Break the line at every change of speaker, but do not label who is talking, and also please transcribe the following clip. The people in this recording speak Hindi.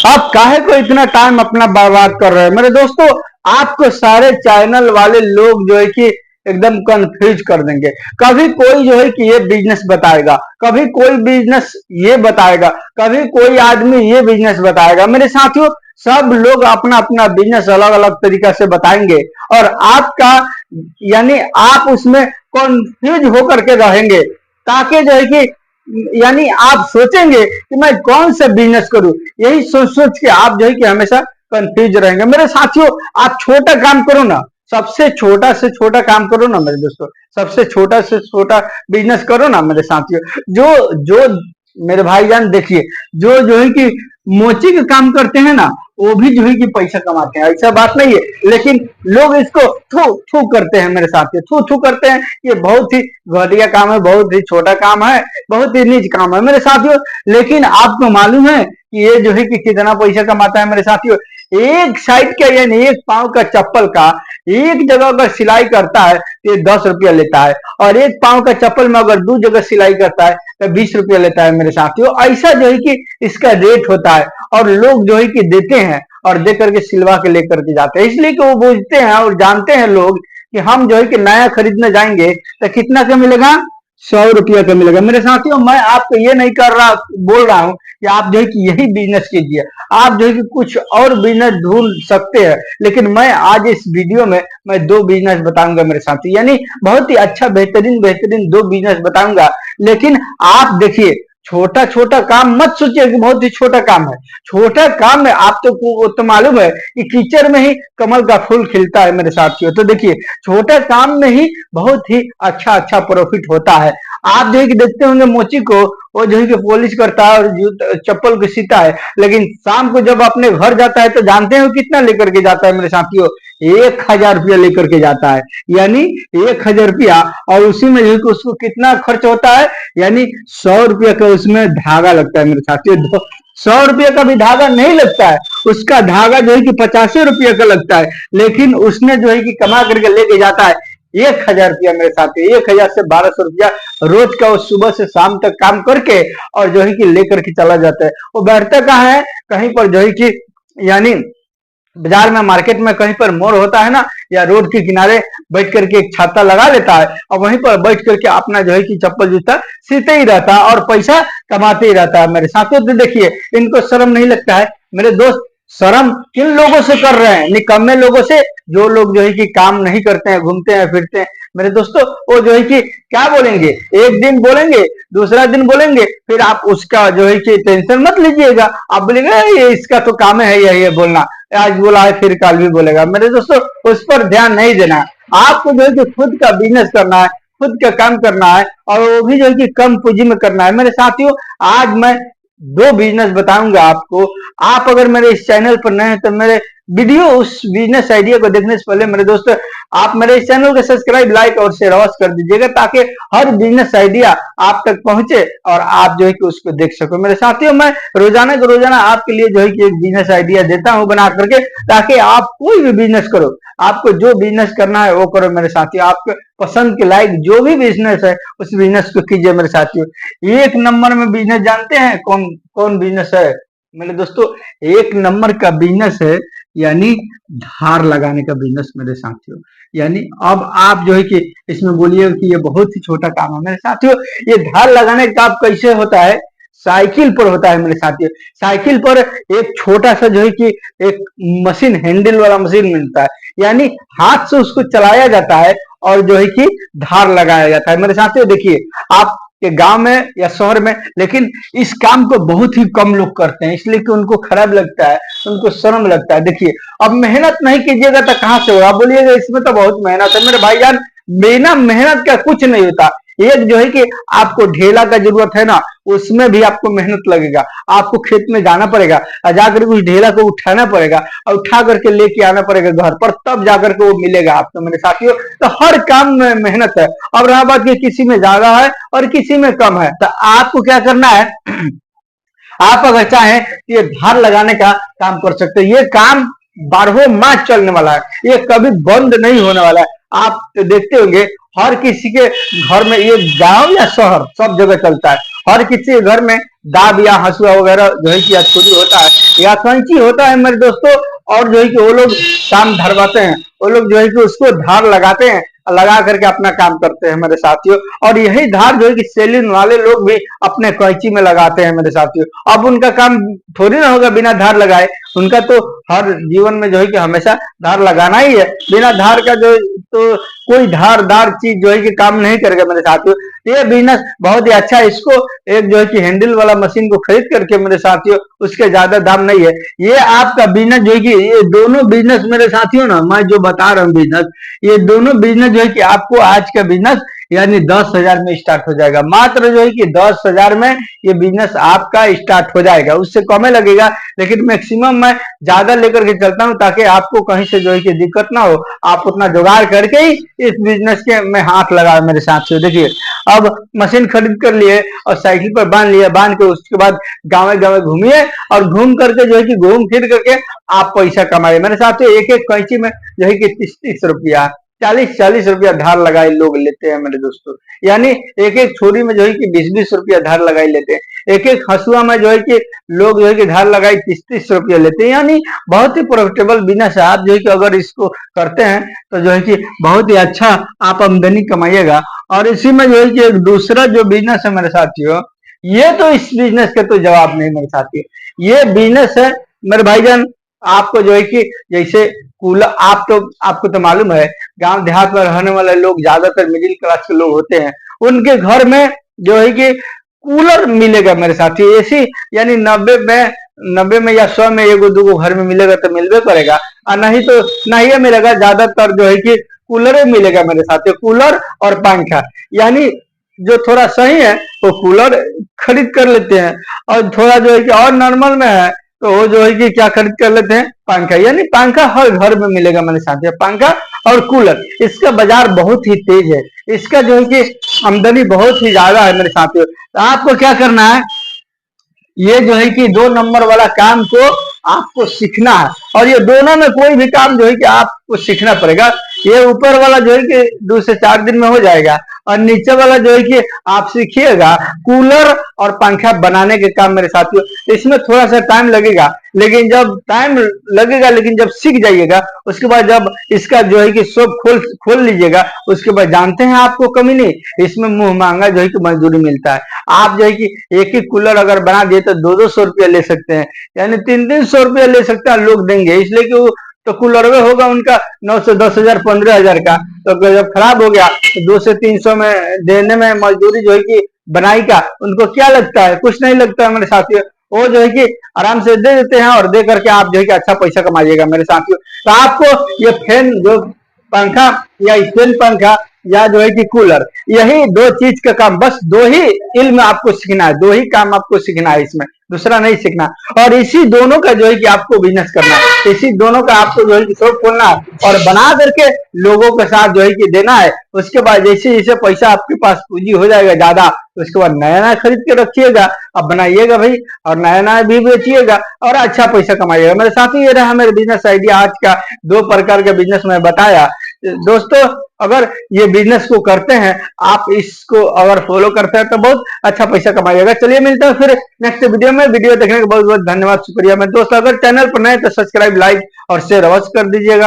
आप काहे को इतना टाइम अपना बर्बाद कर रहे हैं मेरे दोस्तों। आपको सारे चैनल वाले लोग जो है कि एकदम कंफ्यूज कर देंगे। कभी कोई जो है कि ये बिजनेस बताएगा, कभी कोई बिजनेस ये बताएगा, कभी कोई आदमी ये बिजनेस बताएगा। मेरे साथियों, सब लोग अपना अपना बिजनेस अलग अलग तरीका से बताएंगे और आपका यानी आप उसमें कंफ्यूज होकर के रहेंगे, ताकि जो है कि यानी आप सोचेंगे कि मैं कौन सा बिजनेस करूं। यही सोच सोच के आप जो है कि हमेशा कंफ्यूज रहेंगे। मेरे साथियों, आप छोटा काम करो ना, सबसे छोटा से छोटा काम करो ना मेरे दोस्तों, सबसे छोटा से छोटा बिजनेस करो ना मेरे साथियों। जो जो मेरे भाईजान देखिए, जो जो है कि मोची का काम करते हैं ना, वो भी जो है कि पैसा कमाते हैं, ऐसा बात नहीं है। लेकिन लोग इसको थू थू करते हैं मेरे साथियों, थू थू करते हैं। ये बहुत ही घटिया काम है, बहुत ही छोटा काम है, बहुत ही नीच काम है मेरे साथियों। लेकिन आपको मालूम है कि ये जो है कि कितना पैसा कमाता है मेरे साथियों। एक साइड का यानी एक पांव का चप्पल का एक जगह अगर सिलाई करता है तो ये 10 रुपया लेता है, और एक पांव का चप्पल में अगर 2 जगह सिलाई करता है तो 20 रुपया लेता है मेरे साथियों। ऐसा जो है कि इसका रेट होता है, और लोग जो है कि देते हैं और दे करके सिलवा के लेकर के जाते हैं, इसलिए कि वो बुझते हैं और जानते हैं लोग कि हम जो है कि नया खरीदने जाएंगे तो कितना का मिलेगा, 100 रुपया का मिलेगा। मेरे साथियों, मैं आपको ये नहीं कर रहा बोल रहा हूं कि आप जो है कि यही बिजनेस कीजिए, आप जो है कि कुछ और बिजनेस ढूंढ सकते हैं। लेकिन मैं आज इस वीडियो में मैं 2 बिजनेस बताऊंगा मेरे साथी, यानी बहुत ही अच्छा बेहतरीन बेहतरीन 2 बिजनेस बताऊंगा। लेकिन आप देखिए, छोटा छोटा काम मत सोचिए कि बहुत ही छोटा काम है। छोटा काम में आप तो मालूम है कि कीचड़ में ही कमल का फूल खिलता है मेरे साथियों। तो देखिए, छोटा काम में ही बहुत ही अच्छा अच्छा प्रॉफिट होता है। आप जो है कि देखते होंगे मोची को, वो जो है कि पॉलिश करता है और चप्पल को सीता है, लेकिन शाम को जब अपने घर जाता है तो जानते हैं कितना लेकर के जाता है मेरे साथियों, 1,000 रुपया लेकर के जाता है। यानी 1,000 रुपया, और उसी में जो है कि उसको कितना खर्च होता है, यानी 100 रुपया का उसमें धागा लगता है मेरे साथियों। 100 रुपया का भी धागा नहीं लगता है, उसका धागा जो है कि 85 रुपया का लगता है। लेकिन उसने जो है कि कमा करके लेके जाता है 1,000 रुपया मेरे साथी, 1,000 से 1,200 रुपया रोज का वो सुबह से शाम तक काम करके और जो है कि लेकर के चला जाता है। वो बैठता कहाँ है, कहीं पर जो है कि यानी बाजार में मार्केट में कहीं पर मोड़ होता है ना, या रोड के किनारे बैठ करके एक छाता लगा लेता है और वहीं पर बैठ करके अपना जो है कि चप्पल जूता सीते ही रहता है और पैसा कमाते ही रहता है मेरे साथियों। तो देखिए, इनको शर्म नहीं लगता है मेरे दोस्त। शर्म किन लोगों से कर रहे हैं, निकम्मे लोगों से, जो लोग जो है कि काम नहीं करते हैं, घूमते हैं फिरते हैं मेरे दोस्तों। वो जो है कि क्या बोलेंगे, एक दिन बोलेंगे, दूसरा दिन बोलेंगे, फिर आप उसका जो है कि टेंशन मत लीजिएगा। आप बोलेंगे ये इसका तो काम है यही बोलना, आज बोला है फिर कल भी बोलेगा। मेरे दोस्तों, उस पर ध्यान नहीं देना है। आपको जो है कि खुद का बिजनेस करना है, खुद का काम करना है, और वो भी जो है कि कम पूंजी में करना है मेरे साथियों। आज मैं 2 बिजनेस बताऊंगा आपको। आप अगर मेरे इस चैनल पर नए हैं तो मेरे वीडियो उस बिजनेस आइडिया को देखने से पहले मेरे दोस्तों, आप मेरे इस चैनल को सब्सक्राइब, लाइक और शेयर अवश्य कर दीजिएगा, ताकि हर बिजनेस आइडिया आप तक पहुंचे और आप जो है कि उसको देख सको मेरे साथियों। मैं रोजाना को रोजाना आपके लिए जो है कि एक बिजनेस आइडिया देता हूं बना करके, ताकि आप कोई भी बिजनेस करो, आपको जो बिजनेस करना है वो करो मेरे साथियों। आपके पसंद के लायक जो भी बिजनेस है उस बिजनेस को कीजिए मेरे साथियों। 1 नंबर में बिजनेस जानते हैं कौन कौन बिजनेस है मेरे दोस्तों? 1 नंबर का बिजनेस है यानी धार लगाने का बिजनेस मेरे साथियों। यानी अब आप जो है कि इसमें बोलिए कि ये बहुत ही छोटा काम है मेरे साथियों। ये धार लगाने का काम कैसे होता है? साइकिल पर होता है मेरे साथियों। साइकिल पर एक छोटा सा जो है कि एक मशीन, हैंडल वाला मशीन मिलता है, यानी हाथ से उसको चलाया जाता है और जो है कि धार लगाया जाता है मेरे साथियों। देखिए, आप के गांव में या शहर में, लेकिन इस काम को बहुत ही कम लोग करते हैं, इसलिए कि उनको खराब लगता है, उनको शर्म लगता है। देखिए, अब मेहनत नहीं कीजिएगा तो कहां से होगा? बोलिएगा इसमें तो बहुत मेहनत है। मेरे भाईजान, बिना मेहनत का कुछ नहीं होता। एक जो है कि आपको ढेला का जरूरत है ना, उसमें भी आपको मेहनत लगेगा। आपको खेत में जाना पड़ेगा और जाकर उस ढेला को उठाना पड़ेगा और उठा करके लेके आना पड़ेगा घर पर, तब जाकर के वो मिलेगा आपको मेरे साथियों। तो हर काम में मेहनत है। अब रहा बात कि किसी में ज्यादा है और किसी में कम है, तो आपको क्या करना है? आप अगर चाहें तो ये धार लगाने का काम कर सकते हैं। ये काम 12 मास चलने वाला है, ये कभी बंद नहीं होने वाला है। आप तो देखते होंगे हर किसी के घर में, ये गांव या शहर सब जगह चलता है। हर किसी के घर में दाब या हंसुआ वगैरह जो है कि या छुरी होता है या कैंची होता है मेरे दोस्तों। और जो है कि वो लोग काम धरवाते हैं, वो लोग जो है कि उसको धार लगाते हैं, लगा करके अपना काम करते हैं मेरे साथियों। और यही धार जो है कि सैलून वाले लोग भी अपने कैंची में लगाते हैं मेरे साथियों। अब उनका काम थोड़ी ना होगा बिना धार लगाए, उनका तो हर जीवन में जो है कि हमेशा धार लगाना ही है। बिना धार का जो तो कोई धारदार चीज जो है कि काम नहीं करेगा मेरे साथियों। ये बिजनेस बहुत ही अच्छा है। इसको एक जो है कि हैंडल वाला मशीन को खरीद करके मेरे साथियों, उसके ज्यादा दाम नहीं है। ये आपका बिजनेस जो है कि ये दोनों बिजनेस मेरे साथियों ना, मैं जो बता रहा हूँ बिजनेस, ये दोनों बिजनेस जो है कि आपको आज का बिजनेस यानी 10,000 में स्टार्ट हो जाएगा। मात्र जो है कि 10,000 में ये बिजनेस आपका स्टार्ट हो जाएगा, उससे कम लगेगा। लेकिन मैक्सिमम मैं ज्यादा लेकर के चलता हूँ ताकि आपको कहीं से जो है कि दिक्कत ना हो, आप उतना जुगाड़ करके ही इस बिजनेस के में हाथ लगाए मेरे साथियों। देखिए, अब मशीन खरीद कर लिए और साइकिल पर बांध लिया, बांध के उसके बाद गाँव गाँव घूमिए और घूम करके जो है कि घूम फिर करके आप पैसा कमाए मेरे साथियों। एक एक कैंची में जो है कि 30-30 रुपया, 40-40 रुपया धार लगाए लोग लेते हैं मेरे दोस्तों। यानी एक एक छोरी में जो है कि 20-20 रुपया धार लगाई लेते हैं। एक एक हंसुआ में जो है कि लोग जो है कि धार लगाई 30-30 रुपया लेते हैं। यानी बहुत ही प्रॉफिटेबल बिजनेस है। आप जो है कि अगर इसको करते हैं तो जो है कि बहुत ही अच्छा आप आमदनी कमाइएगा। और इसी में जो है कि एक दूसरा जो बिजनेस है मेरे साथियों, ये तो इस बिजनेस का तो जवाब नहीं मेरे साथियों। ये बिजनेस है मेरे भाईजान, आपको जो है कि जैसे कूलर, आपको तो मालूम है गांव देहात में रहने वाले लोग ज्यादातर मिडिल क्लास के लोग होते हैं, उनके घर में जो है कि कूलर मिलेगा मेरे साथी। एसी यानी 90 में या 100 में एगो दूगो घर में मिलेगा तो मिलबे करेगा, और नहीं तो नहीं मिलेगा। ज्यादातर जो है कि कूलर मिलेगा मेरे साथी, कूलर और पंखा। यानी जो थोड़ा सही है वो कूलर खरीद कर लेते हैं, और थोड़ा जो है कि और नॉर्मल में है तो वो जो है कि क्या खरीद कर लेते हैं, पंखा। यानी पंखा हर घर में मिलेगा मेरे साथियों, पंखा और कूलर। इसका बाजार बहुत ही तेज है, इसका जो है कि आमदनी बहुत ही ज्यादा है मेरे साथियों। तो आपको क्या करना है, ये जो है कि 2 नंबर वाला काम को आपको सीखना है। और ये दोनों में कोई भी काम जो है कि आपको सीखना पड़ेगा। ये ऊपर वाला जो है कि 2 से 4 दिन में हो जाएगा, और नीचे वाला जो है कि आप सीखिएगा कूलर और पंखा बनाने के काम मेरे साथियों। इसमें थोड़ा सा टाइम लगेगा, लेकिन जब सीख जाइएगा उसके बाद जब इसका जो है कि सब खोल लीजिएगा, उसके बाद जानते हैं आपको कमी नहीं, इसमें मुंह मांगा जो है कि मजदूरी मिलता है। आप जो है कि एक ही कूलर अगर बना दिए तो 200-200 रुपया ले सकते हैं, यानी 300-300 रुपया ले सकते हैं लोग देंगे, इसलिए कि वो तो कूलर में होगा उनका 900-10,000 15,000 का। तो जब खराब हो गया तो 200 से 300 में देने में मजदूरी जो है कि बनाई का उनको क्या लगता है, कुछ नहीं लगता है मेरे साथियों। वो जो है कि आराम से दे देते हैं, और दे करके आप जो है कि अच्छा पैसा कमाइएगा मेरे साथियों। तो आपको ये फैन जो पंखा या स्टैंड पंखा या जो है कि कूलर, यही 2 चीज का काम, बस 2 ही इल्म आपको सीखना है, 2 ही काम आपको सीखना है, इसमें दूसरा नहीं सीखना। और इसी दोनों का जो है कि आपको बिजनेस करना है, इसी दोनों का आपको जो है कि शॉप खोलना है और बना करके लोगों के साथ जो है कि देना है। उसके बाद जैसे जैसे पैसा आपके पास पूंजी हो जाएगा ज्यादा, उसके बाद नया नया खरीद के रखिएगा, अब बनाइएगा भाई, और नया नया भी बेचिएगा और अच्छा पैसा कमाइएगा मेरे साथ। ही ये रहा मेरे बिजनेस आइडिया आज का। 2 प्रकार का बिजनेस मैं बताया दोस्तों। अगर ये बिजनेस को करते हैं, आप इसको अगर फॉलो करते हैं तो बहुत अच्छा पैसा कमाइएगा। चलिए मिलते हैं फिर नेक्स्ट वीडियो में। वीडियो देखने का बहुत बहुत धन्यवाद, शुक्रिया मेरे दोस्त। अगर चैनल पर नए तो सब्सक्राइब, लाइक और शेयर अवश्य कर दीजिएगा।